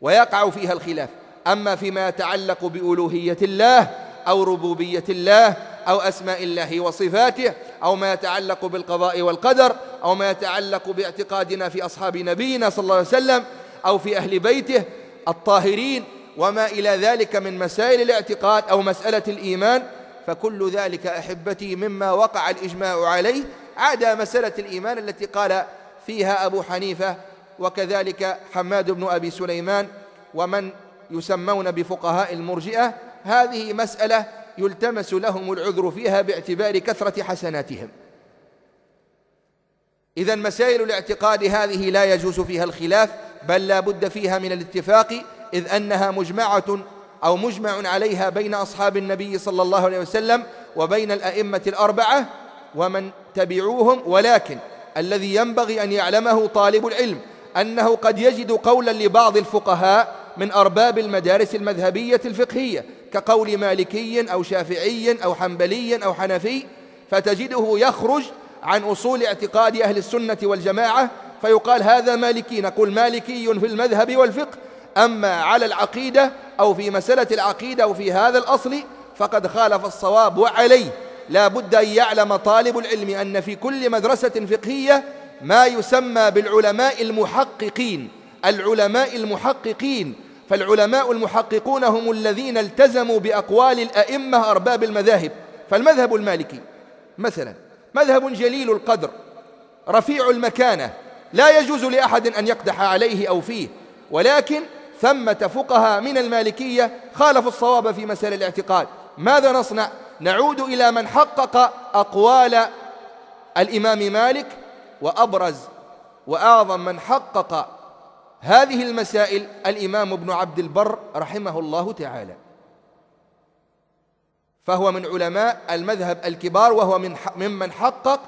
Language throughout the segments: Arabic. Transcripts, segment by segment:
ويقع فيها الخلاف. أما فيما يتعلق بألوهية الله أو ربوبية الله أو أسماء الله وصفاته أو ما يتعلق بالقضاء والقدر أو ما يتعلق باعتقادنا في أصحاب نبينا صلى الله عليه وسلم أو في أهل بيته الطاهرين وما إلى ذلك من مسائل الاعتقاد أو مسألة الإيمان، فكل ذلك أحبتي مما وقع الإجماع عليه، عدا مسألة الإيمان التي قال فيها أبو حنيفة وكذلك حماد بن أبي سليمان ومن يسمون بفقهاء المرجئة. هذه مسألة يلتمس لهم العذر فيها باعتبار كثرة حسناتهم. إذن مسائل الاعتقاد هذه لا يجوز فيها الخلاف، بل لا بد فيها من الاتفاق، إذ أنها مجمع عليها بين أصحاب النبي صلى الله عليه وسلم وبين الأئمة الأربعة ومن تبعوهم. ولكن الذي ينبغي أن يعلمه طالب العلم أنه قد يجد قولا لبعض الفقهاء من أرباب المدارس المذهبية الفقهية كقول مالكي أو شافعي أو حنبلي أو حنفي، فتجده يخرج عن أصول اعتقاد أهل السنة والجماعة فيقال هذا مالكي، نقول مالكي في المذهب والفقه، أما على العقيدة أو في مسألة العقيدة أو في هذا الأصل فقد خالف الصواب. وعليه لا بد أن يعلم طالب العلم أن في كل مدرسة فقهية ما يسمى بالعلماء المحققين، العلماء المحققين. فالعلماء المحققون هم الذين التزموا بأقوال الأئمة أرباب المذاهب. فالمذهب المالكي مثلا مذهب جليل القدر رفيع المكانة، لا يجوز لأحد أن يقدح عليه أو فيه، ولكن ثمة فقهاء من المالكية خالفوا الصواب في مسائل الاعتقاد. ماذا نصنع؟ نعود إلى من حقق أقوال الإمام مالك، وأبرز وأعظم من حقق هذه المسائل الإمام ابن عبد البر رحمه الله تعالى، فهو من علماء المذهب الكبار، وهو ممن حقق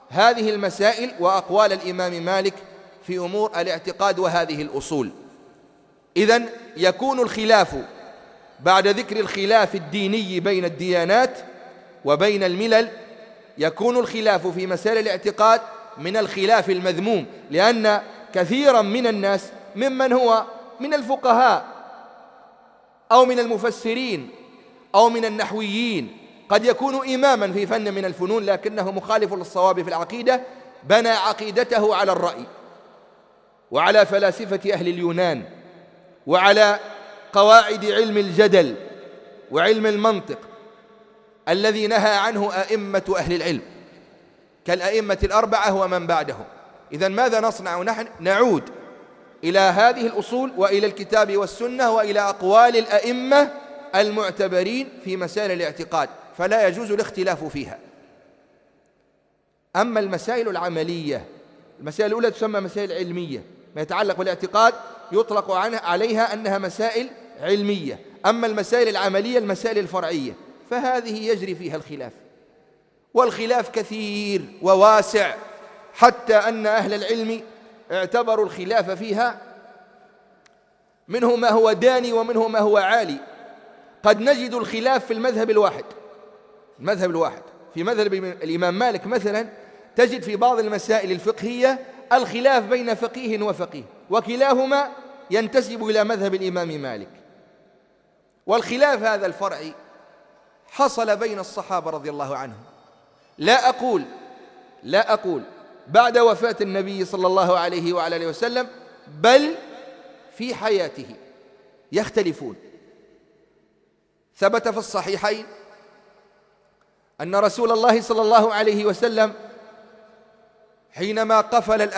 هذه المسائل وأقوال الإمام مالك في أمور الاعتقاد وهذه الأصول. إذن يكون الخلاف بعد ذكر الخلاف الديني بين الديانات وبين الملل، يكون الخلاف في مسائل الاعتقاد من الخلاف المذموم، لأن كثيرا من الناس ممن هو من الفقهاء أو من المفسرين أو من النحويين قد يكون إماما في فن من الفنون لكنه مخالف للصواب في العقيدة، بنى عقيدته على الرأي وعلى فلاسفة أهل اليونان وعلى قواعد علم الجدل وعلم المنطق الذي نهى عنه أئمة أهل العلم كالأئمة الأربعة ومن بعدهم. إذن ماذا نصنع نحن؟ نعود إلى هذه الأصول وإلى الكتاب والسنة وإلى أقوال الأئمة المعتبرين في مسائل الاعتقاد، فلا يجوز الاختلاف فيها. أما المسائل العملية، المسائل الأولى تسمى مسائل علمية، ما يتعلق بالاعتقاد يطلق عليها أنها مسائل علمية. أما المسائل العملية المسائل الفرعية فهذه يجري فيها الخلاف، والخلاف كثير وواسع، حتى أن أهل العلم اعتبروا الخلاف فيها منه ما هو داني ومنه ما هو عالي. قد نجد الخلاف في المذهب الواحد، في مذهب الإمام مالك مثلا تجد في بعض المسائل الفقهية الخلاف بين فقيه وفقيه، وكلاهما ينتسب إلى مذهب الإمام مالك. والخلاف هذا الفرعي حصل بين الصحابة رضي الله عنهم، لا أقول بعد وفاة النبي صلى الله عليه وعلى آله وسلم، بل في حياته يختلفون. ثبت في الصحيحين أن رسول الله صلى الله عليه وسلم حينما قفل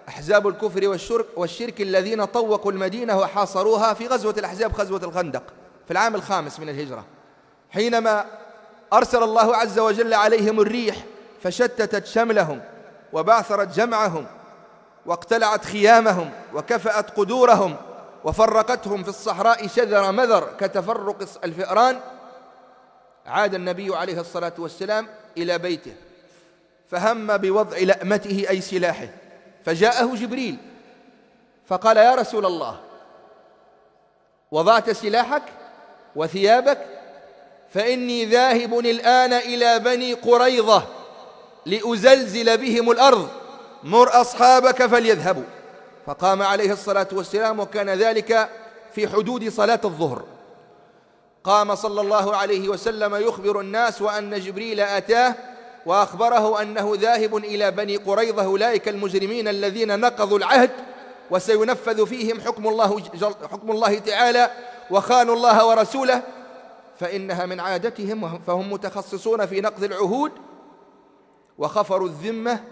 أحزاب الكفر والشرك الذين طوقوا المدينة وحاصروها في غزوة الأحزاب، غزوة الخندق في العام 5 من الهجرة، حينما أرسل الله عز وجل عليهم الريح فشتتت شملهم وبعثرت جمعهم واقتلعت خيامهم وكفأت قدورهم وفرقتهم في الصحراء شذر مذر كتفرق الفئران، عاد النبي عليه الصلاة والسلام إلى بيته فهم بوضع لأمته أي سلاحه، فجاءه جبريل فقال: يا رسول الله، وضعت سلاحك وثيابك؟ فإني ذاهب الآن إلى بني قريظة لأزلزل بهم الأرض، مر أصحابك فليذهبوا. فقام عليه الصلاة والسلام، وكان ذلك في حدود صلاة الظهر. قام صلى الله عليه وسلم يخبر الناس وأن جبريل أتاه وأخبره أنه ذاهب إلى بني قريظة، أولئك المجرمين الذين نقضوا العهد وسينفذ فيهم حكم الله تعالى وخانوا الله ورسوله، فإنها من عادتهم، فهم متخصصون في نقض العهود وخفروا الذمة.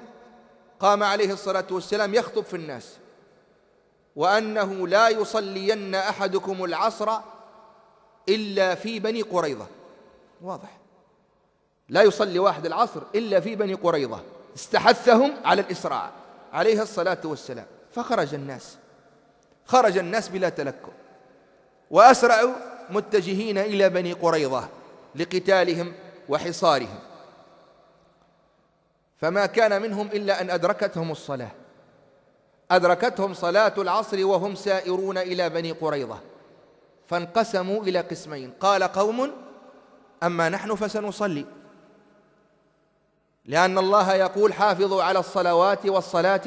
قام عليه الصلاة والسلام يخطب في الناس، وأنه لا يصلين أحدكم العصر إلا في بني قريظة. واضح، لا يصلي واحد العصر إلا في بني قريظة. استحثهم على الإسراع عليه الصلاة والسلام، فخرج الناس بلا تلكؤ، وأسرعوا متجهين إلى بني قريظة لقتالهم وحصارهم، فما كان منهم إلا أن أدركتهم صلاة العصر وهم سائرون إلى بني قريظة، فانقسموا إلى قسمين. قال قوم: أما نحن فسنصلي، لأن الله يقول: حافظوا على الصلوات والصلاة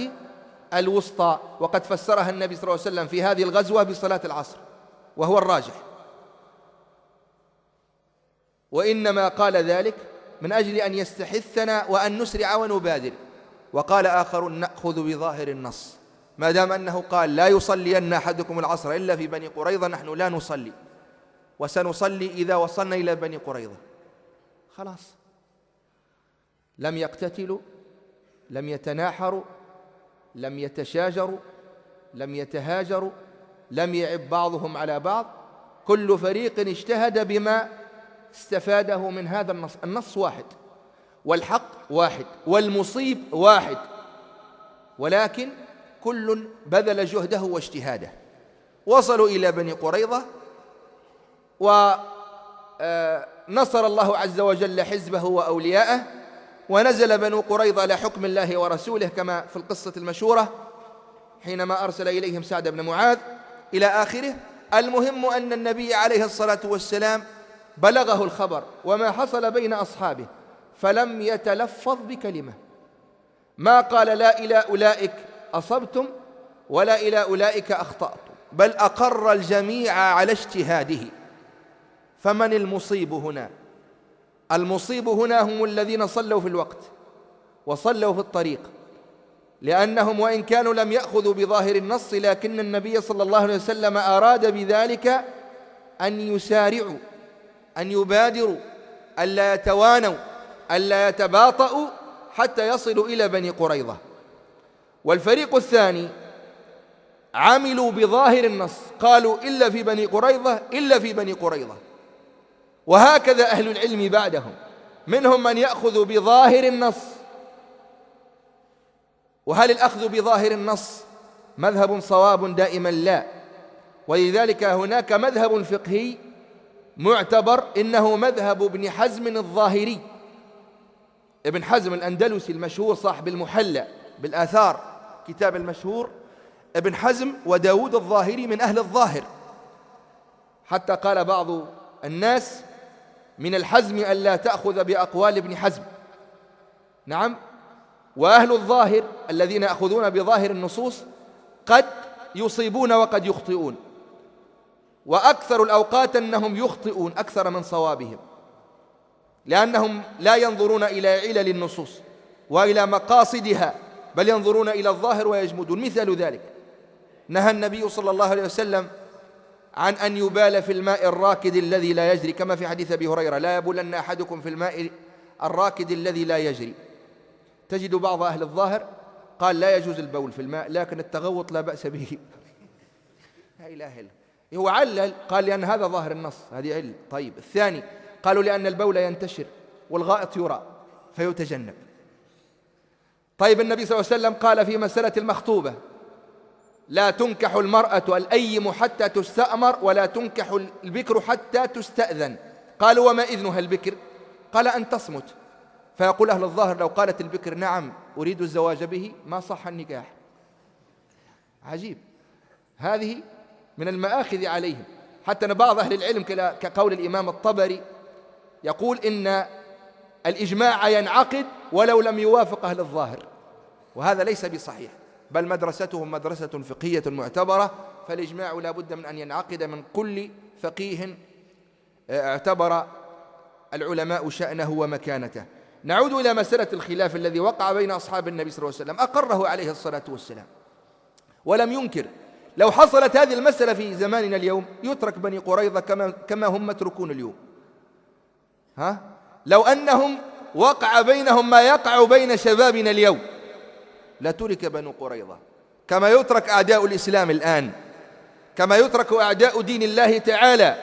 الوسطى، وقد فسرها النبي صلى الله عليه وسلم في هذه الغزوة بصلاة العصر، وهو الراجح، وإنما قال ذلك من أجل أن يستحثنا وأن نسرع ونبادر. وقال آخرون: نأخذ بظاهر النص، ما دام أنه قال لا يصلين أحدكم العصر إلا في بني قريظة، نحن لا نصلي، وسنصلي إذا وصلنا إلى بني قريظة. خلاص، لم يقتتلوا، لم يتناحروا، لم يتشاجروا، لم يتهاجروا، لم يعب بعضهم على بعض، كل فريق اجتهد بما استفاده من هذا النص. النص واحد، والحق واحد، والمصيب واحد، ولكن كل بذل جهده واجتهاده. وصلوا إلى بني قريظة، ونصر الله عز وجل حزبه وأولياءه، ونزل بنو قريظة على حكم الله ورسوله كما في القصة المشهورة حينما أرسل إليهم سعد بن معاذ إلى آخره. المهم أن النبي عليه الصلاة والسلام بلغه الخبر وما حصل بين أصحابه، فلم يتلفظ بكلمة، ما قال لا إلى أولئك أصبتم ولا إلى أولئك أخطأتم، بل أقر الجميع على اجتهاده. فمن المصيب هنا؟ المصيب هنا هم الذين صلوا في الوقت وصلوا في الطريق، لأنهم وإن كانوا لم يأخذوا بظاهر النص، لكن النبي صلى الله عليه وسلم أراد بذلك أن يسارعوا، أن يبادروا، ألا يتوانوا، ألا يتباطؤوا حتى يصلوا إلى بني قريظة. والفريق الثاني عملوا بظاهر النص، قالوا إلا في بني قريظة، إلا في بني قريظة. وهكذا أهل العلم بعدهم، منهم من يأخذ بظاهر النص. وهل الأخذ بظاهر النص مذهب صواب؟ دائما لا. ولذلك هناك مذهب فقهي معتبر، إنه مذهب ابن حزم الظاهري، ابن حزم الأندلسي المشهور صاحب المحلى بالآثار، كتاب المشهور. ابن حزم وداود الظاهري من أهل الظاهر، حتى قال بعض الناس من الحزم ألا تأخذ بأقوال ابن حزم. نعم، وأهل الظاهر الذين يأخذون بظاهر النصوص قد يصيبون وقد يخطئون، وأكثر الأوقات أنهم يخطئون أكثر من صوابهم، لأنهم لا ينظرون إلى علل النصوص وإلى مقاصدها، بل ينظرون إلى الظاهر ويجمدون. مثال ذلك: نهى النبي صلى الله عليه وسلم عن أن يبال في الماء الراكد الذي لا يجري، كما في حديث أبي هريرة: لا يبولن أحدكم في الماء الراكد الذي لا يجري. تجد بعض أهل الظاهر قال لا يجوز البول في الماء، لكن التغوط لا بأس به. لا إله إلا هو علل، قال لأن هذا ظاهر النص، هذه علة. طيب، الثاني قالوا لأن البول ينتشر والغائط يرى فيتجنب. طيب، النبي صلى الله عليه وسلم قال في مسألة المخطوبة: لا تنكح المرأة الأيم حتى تستأمر، ولا تنكح البكر حتى تستأذن. قالوا: وما إذنها البكر؟ قال: أن تصمت. فيقول أهل الظاهر: لو قالت البكر نعم أريد الزواج به ما صح النكاح. عجيب، هذه من المآخذ عليهم. حتى أن بعض أهل العلم كقول الإمام الطبري يقول إن الإجماع ينعقد ولو لم يوافق أهل الظاهر، وهذا ليس بصحيح. بل مدرستهم مدرسة فقهية معتبرة، فالإجماع لا بد من أن ينعقد من كل فقيه اعتبر العلماء شأنه ومكانته. نعود إلى مسألة الخلاف الذي وقع بين أصحاب النبي صلى الله عليه وسلم، أقره عليه الصلاة والسلام ولم ينكر. لو حصلت هذه المسألة في زماننا اليوم يترك بني قريظة كما هم متركون اليوم. لو أنهم وقع بينهم ما يقع بين شبابنا اليوم لترك بنو قريظة، كما يترك أعداء الإسلام الآن، كما يترك أعداء دين الله تعالى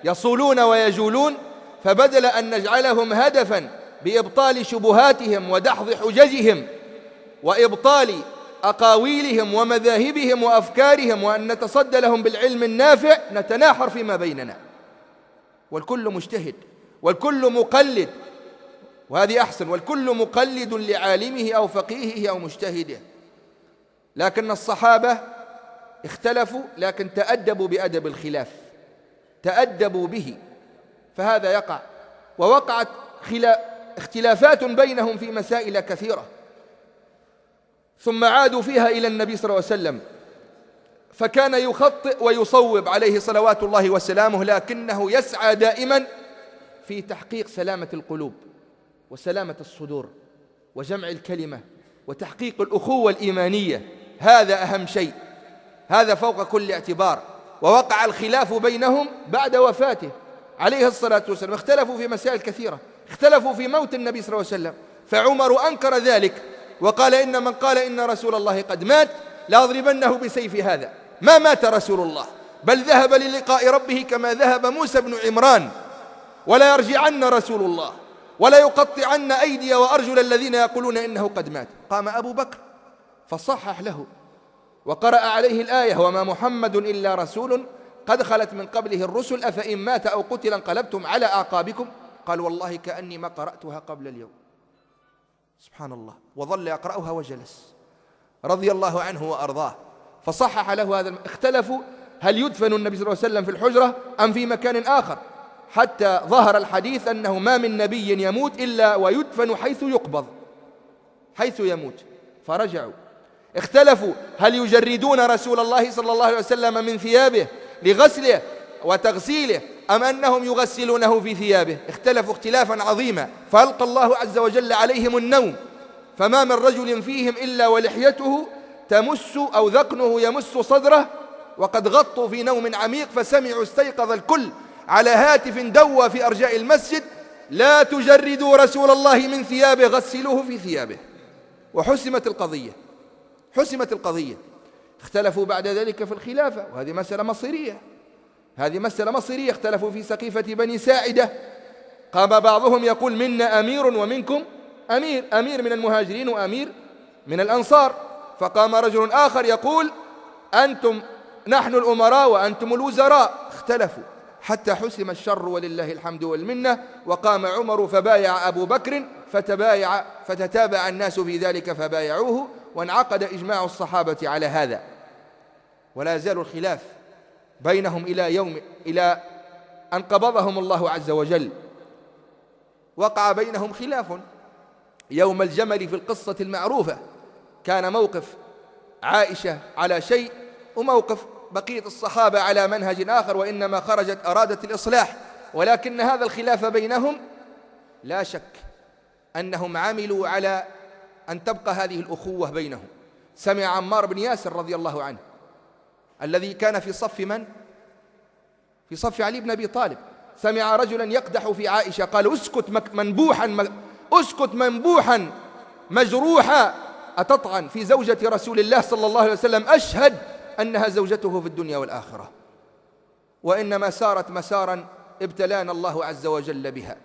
يصولون ويجولون. فبدل أن نجعلهم هدفا بإبطال شبهاتهم ودحض حججهم وإبطال أقاويلهم ومذاهبهم وأفكارهم وأن نتصدى لهم بالعلم النافع، نتناحر فيما بيننا، والكل مجتهد والكل مقلد، وهذه أحسن، والكل مقلد لعالمه أو فقيهه أو مجتهده. لكن الصحابة اختلفوا لكن تأدبوا بأدب الخلاف، تأدبوا به، فهذا يقع. ووقعت اختلافات بينهم في مسائل كثيرة، ثم عادوا فيها إلى النبي صلى الله عليه وسلم، فكان يخطئ ويصوب عليه صلوات الله وسلامه، لكنه يسعى دائما في تحقيق سلامة القلوب وسلامة الصدور وجمع الكلمة وتحقيق الأخوة الإيمانية. هذا أهم شيء، هذا فوق كل اعتبار. ووقع الخلاف بينهم بعد وفاته عليه الصلاة والسلام، اختلفوا في مسائل كثيرة، اختلفوا في موت النبي صلى الله عليه وسلم، فعمر أنكر ذلك وقال إن من قال إن رسول الله قد مات لأضربنه بسيف هذا. ما مات رسول الله، بل ذهب للقاء ربه كما ذهب موسى بن عمران، ولا يرجعن رسول الله ولا يقطعن أيدي وأرجل الذين يقولون إنه قد مات. قام أبو بكر فصحح له وقرأ عليه الآية وما محمد إلا رسول قد خلت من قبله الرسل أفإن مات أو قتل انقلبتم على أعقابكم. قال والله كأني ما قرأتها قبل اليوم. سبحان الله. وظل يقرأها وجلس رضي الله عنه وأرضاه، فصحح له هذا. اختلفوا هل يدفن النبي صلى الله عليه وسلم في الحجرة أم في مكان آخر، حتى ظهر الحديث أنه ما من نبي يموت إلا ويدفن حيث يقبض، حيث يموت. فرجعوا. اختلفوا هل يجردون رسول الله صلى الله عليه وسلم من ثيابه لغسله وتغسيله أم أنهم يغسلونه في ثيابه. اختلفوا اختلافا عظيما، فألقى الله عز وجل عليهم النوم، فما من رجل فيهم إلا ولحيته تمس أو ذقنه يمس صدره، وقد غطوا في نوم عميق فسمعوا استيقظ الكل على هاتف دوى في أرجاء المسجد لا تجردوا رسول الله من ثيابه غسلوه في ثيابه. وحسمت القضية، حسمت القضية. اختلفوا بعد ذلك في الخلافة، وهذه مسألة مصيرية، هذه مسألة مصيرية. اختلفوا في سقيفة بني ساعدة، قام بعضهم يقول منا أمير ومنكم أمير، أمير من المهاجرين وأمير من الأنصار. فقام رجل آخر يقول نحن الأمراء وأنتم الوزراء. اختلفوا حتى حسم الشر ولله الحمد والمنة، وقام عمر فبايع أبو بكر فتتابع الناس في ذلك فبايعوه، وانعقد إجماع الصحابة على هذا. ولا يزال الخلاف بينهم إلى أن قبضهم الله عز وجل. وقع بينهم خلاف يوم الجمل في القصة المعروفة، كان موقف عائشة على شيء وموقف بقية الصحابة على منهج آخر، وإنما خرجت أرادت الإصلاح. ولكن هذا الخلاف بينهم لا شك أنهم عملوا على أن تبقى هذه الأخوة بينهم. سمع عمار بن ياسر رضي الله عنه الذي كان في صف من؟ في صف علي بن أبي طالب، سمع رجلا يقدح في عائشة، قال اسكت اسكت منبوحا مجروحا أتطعن في زوجة رسول الله صلى الله عليه وسلم، أشهد أنها زوجته في الدنيا والآخرة، وإنما سارت مسارا ابتلانا الله عز وجل بها.